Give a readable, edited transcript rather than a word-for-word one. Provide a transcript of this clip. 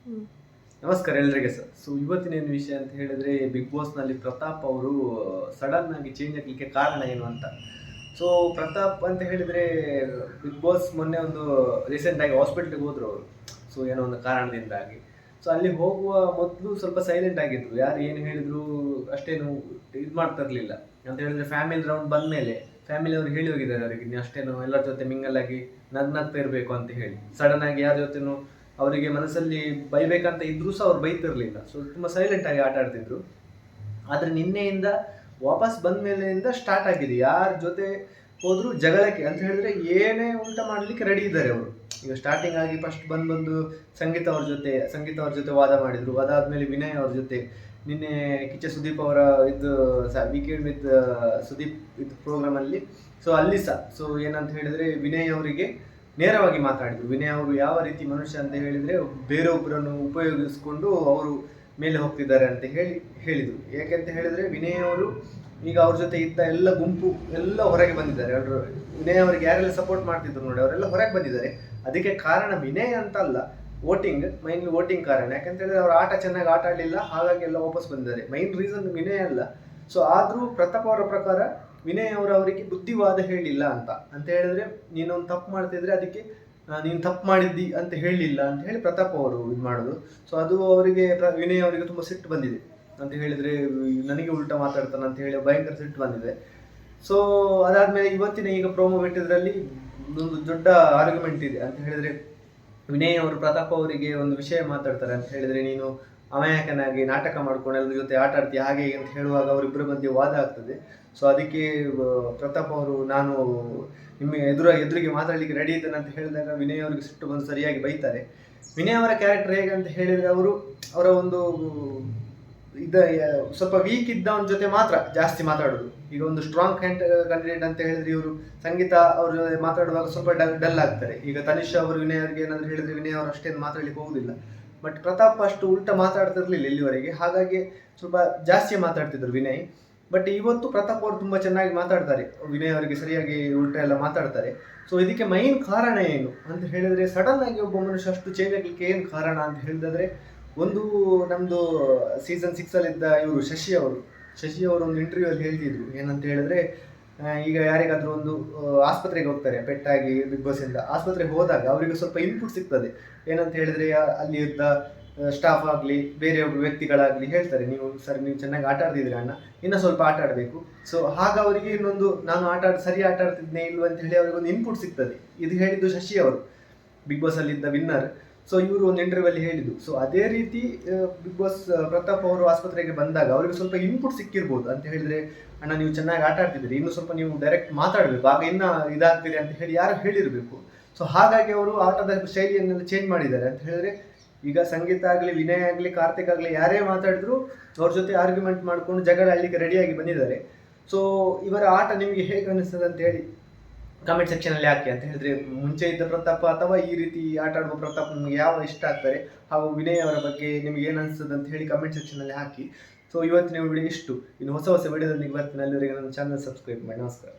ಹ್ಮ್. ನಮಸ್ಕಾರ ಎಲ್ರಿಗೆ ಸರ್. ಇವತ್ತಿನ ಏನು ವಿಷಯ ಅಂತ ಹೇಳಿದ್ರೆ, ಬಿಗ್ ಬಾಸ್ನಲ್ಲಿ ಪ್ರತಾಪ್ ಅವರು ಸಡನ್ ಆಗಿ ಚೇಂಜ್ ಆಗಲಿಕ್ಕೆ ಕಾರಣ ಏನು ಅಂತ. ಸೊ ಪ್ರತಾಪ್ ಅಂತ ಹೇಳಿದ್ರೆ, ಬಿಗ್ ಬಾಸ್ ಮೊನ್ನೆ ಒಂದು ರೀಸೆಂಟ್ ಆಗಿ ಹಾಸ್ಪಿಟ್ಲಿಗೆ ಹೋದ್ರು ಅವರು. ಏನೋ ಒಂದು ಕಾರಣದಿಂದಾಗಿ. ಅಲ್ಲಿ ಹೋಗುವ ಮೊದಲು ಸ್ವಲ್ಪ ಸೈಲೆಂಟ್ ಆಗಿದ್ರು, ಯಾರು ಏನು ಹೇಳಿದ್ರು ಅಷ್ಟೇನು ಇದು ಮಾಡ್ತಾ ಇರಲಿಲ್ಲ. ಅಂತ ಹೇಳಿದ್ರೆ ಫ್ಯಾಮಿಲಿ ರೌಂಡ್ ಬಂದ ಮೇಲೆ ಫ್ಯಾಮಿಲಿ ಅವರು ಹೇಳಿ ಹೋಗಿದ್ದಾರೆ ಅವರಿಗೆ, ನೀವು ಅಷ್ಟೇನು ಎಲ್ಲರ ಜೊತೆ ಮಿಂಗಲ್ ಆಗಿ ನಗ್ನಗ್ತಾ ಇರಬೇಕು ಅಂತ ಹೇಳಿ. ಸಡನ್ ಆಗಿ ಯಾರ ಜೊತೆನೂ ಅವರಿಗೆ ಮನಸ್ಸಲ್ಲಿ ಬೈಬೇಕಂತ ಇದ್ರೂ ಸಹ ಅವ್ರು ಬೈತಿರ್ಲಿಲ್ಲ. ತುಂಬ ಸೈಲೆಂಟ್ ಆಗಿ ಆಟ ಆಡ್ತಿದ್ರು. ಆದ್ರೆ ನಿನ್ನೆಯಿಂದ ವಾಪಸ್ ಬಂದ ಮೇಲೆಯಿಂದ ಸ್ಟಾರ್ಟ್ ಆಗಿದೆ, ಯಾರ ಜೊತೆ ಹೋದ್ರು ಜಗಳಕ್ಕೆ. ಅಂತ ಹೇಳಿದ್ರೆ ಏನೇ ಉಲ್ಟ ಮಾಡ್ಲಿಕ್ಕೆ ರೆಡಿ ಇದ್ದಾರೆ ಅವರು. ಈಗ ಸ್ಟಾರ್ಟಿಂಗ್ ಆಗಿ ಫಸ್ಟ್ ಬಂದು ಸಂಗೀತ ಅವ್ರ ಜೊತೆ ವಾದ ಮಾಡಿದ್ರು. ಅದಾದ್ಮೇಲೆ ವಿನಯ್ ಅವ್ರ ಜೊತೆ, ನಿನ್ನೆ ಕಿಚ್ಚ ಸುದೀಪ್ ಅವರ ಇದು ವೀಕೆಂಡ್ ವಿತ್ ಸುದೀಪ್ ಇದು ಪ್ರೋಗ್ರಾಮ್ ಅಲ್ಲಿ. ಅಲ್ಲಿ ಸಹ ಏನಂತ ಹೇಳಿದ್ರೆ, ವಿನಯ್ ಅವರಿಗೆ ನೇರವಾಗಿ ಮಾತಾಡಿದ್ರು. ವಿನಯ್ ಅವರು ಯಾವ ರೀತಿ ಮನುಷ್ಯ ಅಂತ ಹೇಳಿದ್ರೆ, ಬೇರೊಬ್ಬರನ್ನು ಉಪಯೋಗಿಸಿಕೊಂಡು ಅವರು ಮೇಲೆ ಹೋಗ್ತಿದ್ದಾರೆ ಅಂತ ಹೇಳಿದ್ರು. ಯಾಕೆಂತ ಹೇಳಿದ್ರೆ, ವಿನಯ್ ಅವರು ಈಗ ಅವ್ರ ಜೊತೆ ಇದ್ದ ಎಲ್ಲ ಗುಂಪು ಎಲ್ಲ ಹೊರಗೆ ಬಂದಿದ್ದಾರೆ. ಎಲ್ಲರೂ ವಿನಯ್ ಅವರಿಗೆ ಯಾರೆಲ್ಲ ಸಪೋರ್ಟ್ ಮಾಡ್ತಿದ್ರು ನೋಡಿ, ಅವರೆಲ್ಲ ಹೊರಗೆ ಬಂದಿದ್ದಾರೆ. ಅದಕ್ಕೆ ಕಾರಣ ವಿನಯ್ ಅಂತ ಅಲ್ಲ, ಮೈನ್ಲಿ ವೋಟಿಂಗ್ ಕಾರಣ. ಯಾಕಂತ ಹೇಳಿದ್ರೆ ಅವ್ರ ಆಟ ಚೆನ್ನಾಗಿ ಆಟ ಆಡಲಿಲ್ಲ, ಹಾಗಾಗಿ ಎಲ್ಲ ವಾಪಸ್ ಬಂದಿದ್ದಾರೆ. ಮೈನ್ ರೀಸನ್ ವಿನಯ್ ಅಲ್ಲ. ಆದ್ರೂ ಪ್ರತಾಪ್ ಅವರ ಪ್ರಕಾರ ವಿನಯ್ ಅವರಿಗೆ ಬುದ್ಧಿವಾದ ಹೇಳಿಲ್ಲ ಅಂತ ಹೇಳಿದ್ರೆ, ನೀನೊಂದು ತಪ್ಪು ಮಾಡ್ತಿದ್ರೆ ಅದಕ್ಕೆ ನೀನು ತಪ್ಪು ಮಾಡಿದ್ದಿ ಅಂತ ಹೇಳಿಲ್ಲ ಅಂತ ಹೇಳಿ ಪ್ರತಾಪ್ ಅವರು ಇದು ಮಾಡೋದು. ಅದು ಅವರಿಗೆ ವಿನಯ್ ಅವರಿಗೆ ತುಂಬ ಸಿಟ್ಟು ಬಂದಿದೆ. ಅಂತ ಹೇಳಿದ್ರೆ, ನನಗೆ ಉಲ್ಟಾ ಮಾತಾಡ್ತಾನೆ ಅಂತ ಹೇಳಿ ಭಯಂಕರ ಸಿಟ್ಟು ಬಂದಿದೆ. ಅದಾದ್ಮೇಲೆ ಇವತ್ತಿನ ಈಗ ಪ್ರೋಮೋ ಬಿಟ್ಟಿದ್ರಲ್ಲಿ ಒಂದು ದೊಡ್ಡ ಆರ್ಗ್ಯುಮೆಂಟ್ ಇದೆ. ಅಂತ ಹೇಳಿದ್ರೆ, ವಿನಯ್ ಅವರು ಪ್ರತಾಪ್ ಅವರಿಗೆ ಒಂದು ವಿಷಯ ಮಾತಾಡ್ತಾರೆ. ಅಂತ ಹೇಳಿದ್ರೆ, ನೀನು ಅಮಾಯಕನಾಗಿ ನಾಟಕ ಮಾಡ್ಕೊಂಡು ಎಲ್ಲರ ಜೊತೆ ಆಟ ಆಡ್ತೀಯ ಹಾಗೆ ಅಂತ ಹೇಳುವಾಗ ಅವರಿಬ್ಬರ ಮಧ್ಯೆ ವಾದ ಆಗ್ತದೆ. ಅದಕ್ಕೆ ಪ್ರತಾಪ್ ಅವರು, ನಾನು ನಿಮ್ಮ ಎದುರಿಗೆ ಮಾತಾಡ್ಲಿಕ್ಕೆ ರೆಡಿ ಇದ್ದೇನೆ ಅಂತ ಹೇಳಿದಾಗ ವಿನಯ್ ಅವರಿಗೆ ಸಿಟ್ಟು ಬಂದು ಸರಿಯಾಗಿ ಬೈತಾರೆ. ವಿನಯ್ ಅವರ ಕ್ಯಾರೆಕ್ಟರ್ ಹೇಗಂತ ಹೇಳಿದ್ರೆ, ಅವರ ಒಂದು ಸ್ವಲ್ಪ ವೀಕ್ ಇದ್ದವನ ಜೊತೆ ಮಾತ್ರ ಜಾಸ್ತಿ ಮಾತಾಡೋದು. ಈಗ ಒಂದು ಸ್ಟ್ರಾಂಗ್ ಕ್ಯಾಂಡಿಡೇಟ್ ಅಂತ ಹೇಳಿದ್ರೆ, ಇವರು ಸಂಗೀತ ಅವ್ರ ಜೊತೆ ಮಾತಾಡುವಾಗ ಸ್ವಲ್ಪ ಡಲ್ ಆಗ್ತಾರೆ. ಈಗ ತನಿಷಾ ಅವರು ವಿನಯ್ ಅವರಿಗೆ ಏನಾದ್ರು ಹೇಳಿದ್ರೆ ವಿನಯ್ ಅವರು ಅಷ್ಟೇನು ಮಾತಾಡ್ಲಿಕ್ಕೆ ಹೋಗುದಿಲ್ಲ. ಬಟ್ ಪ್ರತಾಪ್ ಅಷ್ಟು ಉಲ್ಟಾ ಮಾತಾಡ್ತಿರ್ಲಿಲ್ಲ ಇಲ್ಲಿವರೆಗೆ, ಹಾಗಾಗಿ ಸ್ವಲ್ಪ ಜಾಸ್ತಿ ಮಾತಾಡ್ತಿದ್ರು ವಿನಯ್. ಬಟ್ ಇವತ್ತು ಪ್ರತಾಪ್ ಅವರು ತುಂಬಾ ಚೆನ್ನಾಗಿ ಮಾತಾಡ್ತಾರೆ, ವಿನಯ್ ಅವರಿಗೆ ಸರಿಯಾಗಿ ಉಲ್ಟಾ ಎಲ್ಲ ಮಾತಾಡ್ತಾರೆ. ಇದಕ್ಕೆ ಮೈನ್ ಕಾರಣ ಏನು ಅಂತ ಹೇಳಿದ್ರೆ, ಸಡನ್ ಆಗಿ ಒಬ್ಬ ಮನುಷ್ಯ ಅಷ್ಟು ಚೇಂಜ್ ಆಗ್ಲಿಕ್ಕೆ ಏನು ಕಾರಣ ಅಂತ ಹೇಳಿದ್ರೆ, ಒಂದು ನಮ್ದು ಸೀಸನ್ 6 ಅಲ್ಲಿ ಇದ್ದ ಇವರು ಶಶಿ ಅವರು ಒಂದು ಇಂಟರ್ವ್ಯೂ ಅಲ್ಲಿ ಹೇಳ್ತಿದ್ರು. ಏನಂತ ಹೇಳಿದ್ರೆ, ಈಗ ಯಾರಿಗಾದ್ರೂ ಒಂದು ಆಸ್ಪತ್ರೆಗೆ ಹೋಗ್ತಾರೆ ಪೆಟ್ಟಾಗಿ ಬಿಗ್ ಬಾಸ್ ಇಂದ, ಆಸ್ಪತ್ರೆಗೆ ಹೋದಾಗ ಅವರಿಗೆ ಸ್ವಲ್ಪ ಇನ್ಪುಟ್ ಸಿಗ್ತದೆ. ಏನಂತ ಹೇಳಿದ್ರೆ, ಅಲ್ಲಿ ಇದ್ದ ಸ್ಟಾಫ್ ಆಗಲಿ ಬೇರೆ ವ್ಯಕ್ತಿಗಳಾಗ್ಲಿ ಹೇಳ್ತಾರೆ, ನೀವು ಚೆನ್ನಾಗಿ ಆಟ ಆಡ್ತಿದ್ರಿ ಅಣ್ಣ, ಇನ್ನೂ ಸ್ವಲ್ಪ ಆಟ ಆಡಬೇಕು. ಹಾಗ ಅವರಿಗೆ ಇನ್ನೊಂದು, ನಾನು ಸರಿ ಆಟ ಆಡ್ತಿದ್ನೇ ಇಲ್ವ ಅಂತ ಹೇಳಿ ಅವ್ರಿಗೆ ಒಂದು ಇನ್ಪುಟ್ ಸಿಗ್ತದೆ. ಇದು ಹೇಳಿದ್ದು ಶಶಿ ಅವರು, ಬಿಗ್ ಬಾಸ್ ಅಲ್ಲಿ ಇದ್ದ ವಿನ್ನರ್. ಇವರು ಒಂದು ಇಂಟರ್ವ್ಯೂ ಅಲ್ಲಿ ಹೇಳಿದ್ದು. ಅದೇ ರೀತಿ ಬಿಗ್ ಬಾಸ್ ಪ್ರತಾಪ್ ಅವರು ಆಸ್ಪತ್ರೆಗೆ ಬಂದಾಗ ಅವರಿಗೆ ಸ್ವಲ್ಪ ಇನ್ಪುಟ್ ಸಿಕ್ಕಿರ್ಬೋದು. ಅಂತ ಹೇಳಿದ್ರೆ, ಅಣ್ಣ ನೀವು ಚೆನ್ನಾಗಿ ಆಟ ಆಡ್ತಿದ್ರಿ, ಇನ್ನು ಸ್ವಲ್ಪ ನೀವು ಡೈರೆಕ್ಟ್ ಮಾತಾಡಬೇಕು, ಆಗ ಇನ್ನ ಇದಾಗ್ತೀರಿ ಅಂತ ಹೇಳಿ ಯಾರು ಹೇಳಿರ್ಬೇಕು. ಹಾಗಾಗಿ ಅವರು ಆಟದ ಶೈಲಿಯನ್ನೆಲ್ಲ ಚೇಂಜ್ ಮಾಡಿದ್ದಾರೆ. ಅಂತ ಹೇಳಿದ್ರೆ, ಈಗ ಸಂಗೀತ ಆಗಲಿ ವಿನಯ್ ಆಗಲಿ ಕಾರ್ತಿಕ್ ಆಗಲಿ ಯಾರೇ ಮಾತಾಡಿದ್ರು ಅವ್ರ ಜೊತೆ ಆರ್ಗ್ಯುಮೆಂಟ್ ಮಾಡ್ಕೊಂಡು ಜಗಳ ಆಡ್ಲಿಕ್ಕೆ ರೆಡಿಯಾಗಿ ಬಂದಿದ್ದಾರೆ. ಇವರ ಆಟ ನಿಮಗೆ ಹೇಗೆ ಅನಿಸ್ತದೆ ಅಂತ ಹೇಳಿ ಕಮೆಂಟ್ ಸೆಕ್ಷನ್ ಅಲ್ಲಿ ಹಾಕಿ. ಅಂತ ಹೇಳಿದ್ರೆ, ಮುಂಚೆ ಇದ್ದ ಪ್ರತಾಪ್ ಅಥವಾ ಈ ರೀತಿ ಆಟ ಆಡುವ ಪ್ರತಾಪ್ ನಿಮಗೆ ಯಾವ ಇಷ್ಟ ಆಗ್ತಾರೆ, ಹಾಗೂ ವಿನಯ್ ಅವರ ಬಗ್ಗೆ ನಿಮ್ಗೆ ಏನು ಅನಿಸ್ತದೆ ಅಂತ ಹೇಳಿ ಕಮೆಂಟ್ ಸೆಕ್ಷನ್ ಅಲ್ಲಿ ಹಾಕಿ. ಇವತ್ತಿನ ವಿಡಿಯೋ ಇಷ್ಟು. ಇನ್ನು ಹೊಸ ವಿಡಿಯೋದೊಂದಿಗೆ ಬರ್ತೀನಿ. ಅಲ್ಲಿವರೆಗೆ ನನ್ನ ಚಾನಲ್ ಸಬ್ಸ್ಕ್ರೈಬ್ ಮಾಡಿ. ನಮಸ್ಕಾರ.